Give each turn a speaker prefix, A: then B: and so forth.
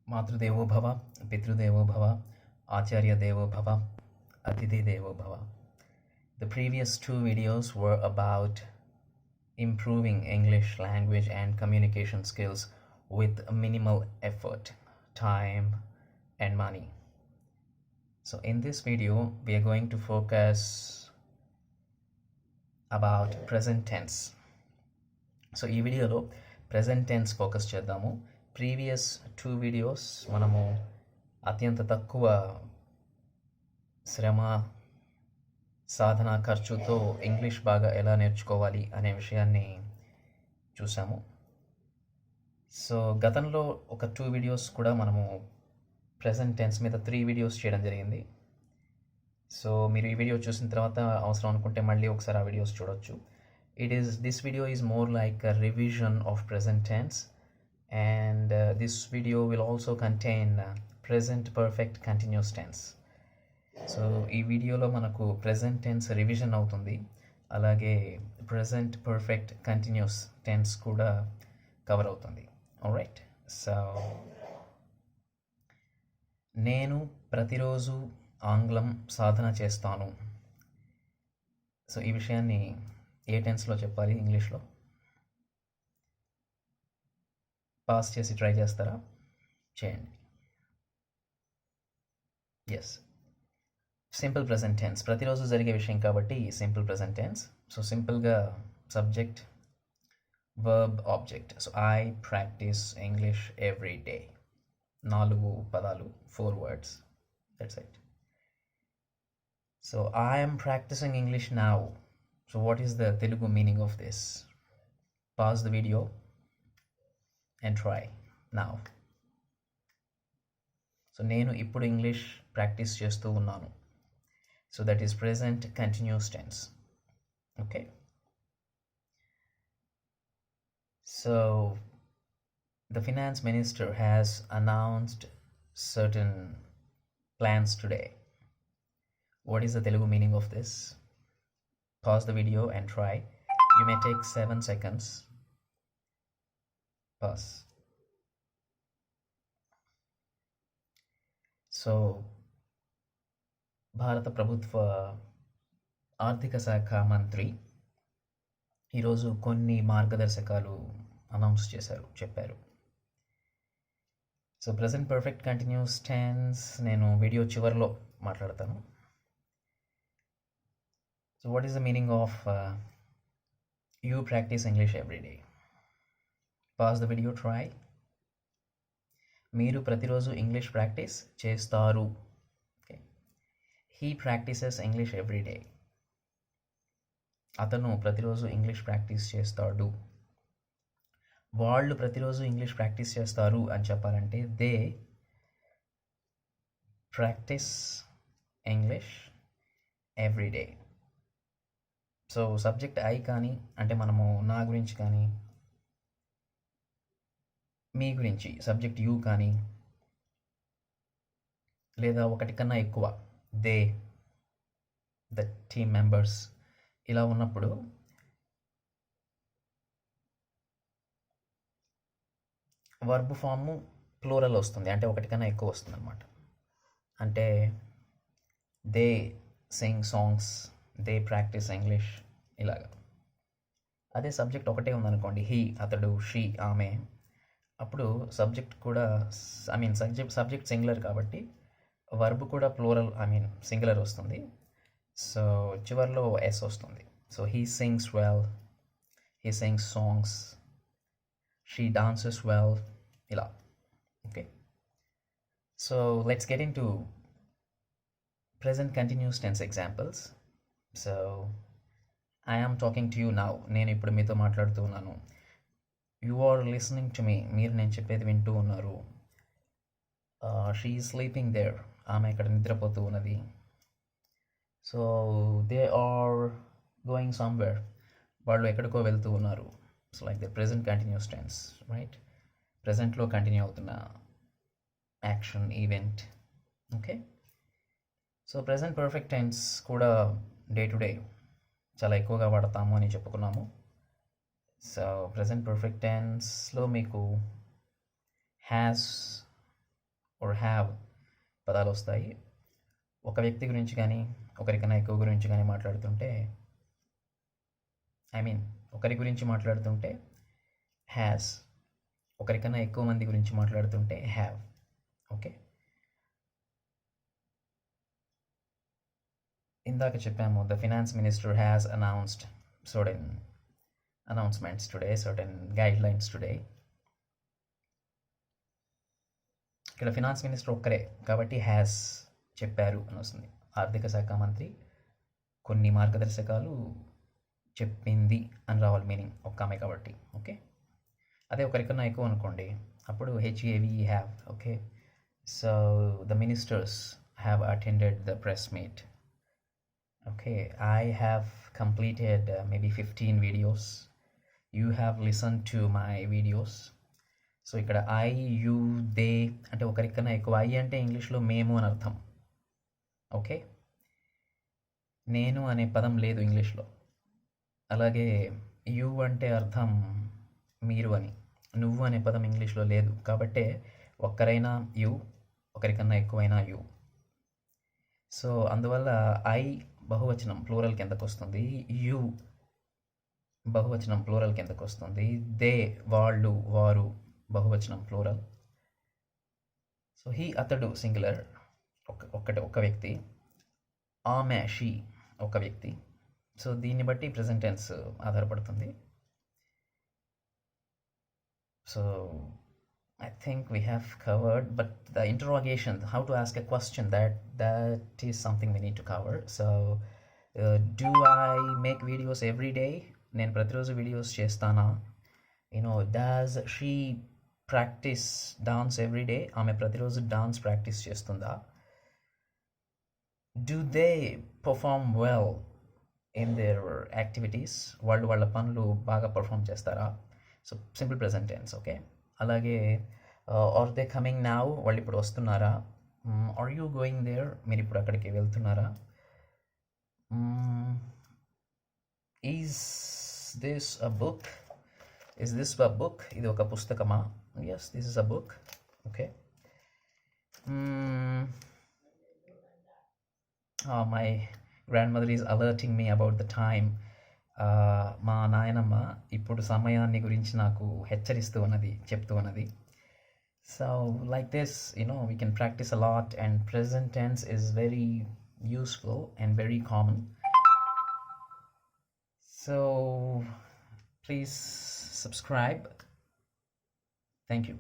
A: మాతృదేవో భవ, పితృదేవో భవ, ఆచార్య దేవో భవ, అతిథి దేవో భవ. The previous two videos were about improving English language and communication skills with minimal effort, time, and money. So in this video, we are going to focus about present tense. So ఈ వీడియోలో present tense focus చేద్దాము. Previous 2 videos మనము అత్యంత తక్కువ శ్రమ, సాధన, ఖర్చుతో English బాగా ఎలా నేర్చుకోవాలి అనే విషయాన్ని చూసాము. సో గతంలో ఒక 2 వీడియోస్ కూడా మనము ప్రజెంట్ టెన్స్ మీద 3 వీడియోస్ చేయడం జరిగింది. సో మీరు ఈ వీడియో చూసిన తర్వాత అవసరం అనుకుంటే మళ్ళీ ఒకసారి ఆ వీడియోస్ చూడొచ్చు. This video is more like a revision of present tense, and this video will also contain present perfect continuous tense. So ఈ వీడియోలో మనకు present tense రివిజన్ అవుతుంది, అలాగే present perfect continuous tense కూడా కవర్ అవుతుంది. ఆల్రైట్, సో నేను ప్రతిరోజు ఆంగ్లం సాధన చేస్తాను. సో ఈ విషయాన్ని ఏ టెన్స్లో చెప్పాలి ఇంగ్లీష్లో? పాస్ చేసి ట్రై చేస్తారా? చేయండి. ఎస్, సింపుల్ ప్రజెంట్ టెన్స్, ప్రతిరోజు జరిగే విషయం కాబట్టి సింపుల్ ప్రజెంట్ టెన్స్. సో సింపుల్గా subject, verb, object. So I practice English every day. 4 పదాలు, 4 words, that's it. So I am practicing English now. So what is the Telugu meaning of this? Pause the video and try now. So నేను ఇప్పుడు English practice చేస్తూ ఉన్నాను. So that is present continuous tense. Okay. So the finance minister has announced certain plans today. What is the Telugu meaning of this? Pause the video and try. You may take 7 seconds. Pause. So భారత ప్రభుత్వ ఆర్థిక శాఖ మంత్రి ఈరోజు కొన్ని మార్గదర్శకాలు announce చెప్పారు. So present perfect continuous tense నేను వీడియో చివరిలో మాట్లాడతాను. So what is the meaning of you practice English every day? Pause the video, try. మీరు ప్రతిరోజు ఇంగ్లీష్ ప్రాక్టీస్ చేస్తారు. Okay. He practices English every day. అతను ప్రతిరోజు ఇంగ్లీష్ ప్రాక్టీస్ చేస్తాడు. వాళ్ళు ప్రతిరోజు ఇంగ్లీష్ ప్రాక్టీస్ చేస్తారు అని చెప్పాలంటే they practice English every day. So subject I కానీ, అంటే మనము నా గురించి కానీ, మీ గురించి సబ్జెక్ట్ యూ కానీ, లేదా ఒకటి కన్నా ఎక్కువ దే, ద టీమ్ మెంబర్స్, ఇలా ఉన్నప్పుడు వర్బ్ ఫాము ప్లూరల్ వస్తుంది, అంటే ఒకటి కన్నా ఎక్కువ వస్తుంది అనమాట. అంటే they sing songs, they practice English, ఇలాగా. అదే సబ్జెక్ట్ ఒకటే ఉందనుకోండి, హీ అతడు, షీ ఆమె, అప్పుడు సబ్జెక్ట్ కూడా సబ్జెక్ట్ సింగులర్ కాబట్టి వర్బ్ కూడా ప్లూరల్ సింగులర్ వస్తుంది. సో చివర్లో ఎస్ వస్తుంది. So he sings well, he sings songs, she dances well, ఇలా. Okay, so let's get into present continuous tense examples. So I am talking to you now. నేను ఇప్పుడు మీతో మాట్లాడుతూ ఉన్నాను. You are listening to me. మీరు నేను చెప్పేది వింటూ ఉన్నారు. She is sleeping there. ఆమె ఇక్కడ నిద్రపోతూ ఉన్నది. So they are going somewhere. వాళ్ళు ఎక్కడికో వెళ్తూ ఉన్నారు. So like the present continuous tense, right? ప్రెజెంట్లో కంటిన్యూ అవుతున్న action, event. Okay, so present perfect tense కూడా డే టు డే చాలా ఎక్కువగా వాడతాము అని చెప్పుకున్నాము. సో ప్రెజెంట్ పర్ఫెక్ట్ టెన్స్లో మీకు హ్యాస్, ఆర్ హ్యావ్ పదాలు వస్తాయి. ఒక వ్యక్తి గురించి కానీ ఒకరికన్నా ఎక్కువ గురించి కానీ మాట్లాడుతుంటే, ఒకరి గురించి మాట్లాడుతుంటే హ్యాస్, ఒకరికన్నా ఎక్కువ మంది గురించి మాట్లాడుతుంటే హ్యావ్. ఓకే, ఇందాక చెప్పాము, the finance minister has announced certain announcements today, certain guidelines today. ఇక్కడ ఫినాన్స్ మినిస్టర్ ఒక్కరే కాబట్టి హ్యాస్ చెప్పారు అని వస్తుంది. ఆర్థిక శాఖ మంత్రి కొన్ని మార్గదర్శకాలు చెప్పింది అని రావాలి మీనింగ్, ఒక్క ఆమె కాబట్టి. ఓకే, అదే ఒకరికన్నా ఎక్కువ అనుకోండి, అప్పుడు HAV have. Okay, so the ministers have attended the press meet. Okay, I have completed maybe 15 videos. You have listened to my videos. So ఇక్కడ ఐ, యూ, దే అంటే ఒకరికన్నా ఎక్కువ. ఐ అంటే ఇంగ్లీష్లో మేము అని అర్థం. ఓకే, నేను అనే పదం లేదు ఇంగ్లీష్లో. అలాగే యూ అంటే అర్థం మీరు అని. నువ్వు అనే పదం ఇంగ్లీష్లో లేదు కాబట్టే ఒక్కరైనా యూ, ఒకరికన్నా ఎక్కువైనా యూ. సో అందువల్ల ఐ బహువచనం ప్లూరల్ కిందకు వస్తుంది, యూ బహువచనం ప్లూరల్ కిందకు వస్తుంది, దే వాళ్ళు వారు బహువచనం ప్లూరల్. సో హీ అతడు సింగులర్ ఒక వ్యక్తి, ఆమె షీ ఒక వ్యక్తి. సో దీన్ని బట్టి ప్రెజెంట్ టెన్స్ ఆధారపడుతుంది. So I think we have covered, but the interrogation, how to ask a question, that is something we need to cover. So do I make videos every day? నేను ప్రతిరోజు videos చేస్తానా? does she practice dance every day? ఆమె ప్రతిరోజు dance practice చేస్తుందా? Do they perform well in their activities? వాళ్ళు వాళ్ళ పనులు బాగా పర్ఫామ్ చేస్తారా? So simple present tense. Okay, అలాగే ఆర్ దే కమింగ్ నౌ, వాళ్ళు ఇప్పుడు వస్తున్నారా? ఆర్ యూ గోయింగ్ దేర్, మీరు ఇప్పుడు అక్కడికి వెళ్తున్నారా? ఈజ్ దిస్ అ బుక్, ఇది ఒక పుస్తకమా? Yes, this is a book. Okay, my grandmother is alerting me about the time. మా నాయనమ్మ ఇప్పుడు సమయాన్ని గురించి నాకు హెచ్చరిస్తూ ఉన్నది, చెప్తూ ఉన్నది. So like this, we can practice a lot, and present tense is very useful and very common. So please subscribe. Thank you.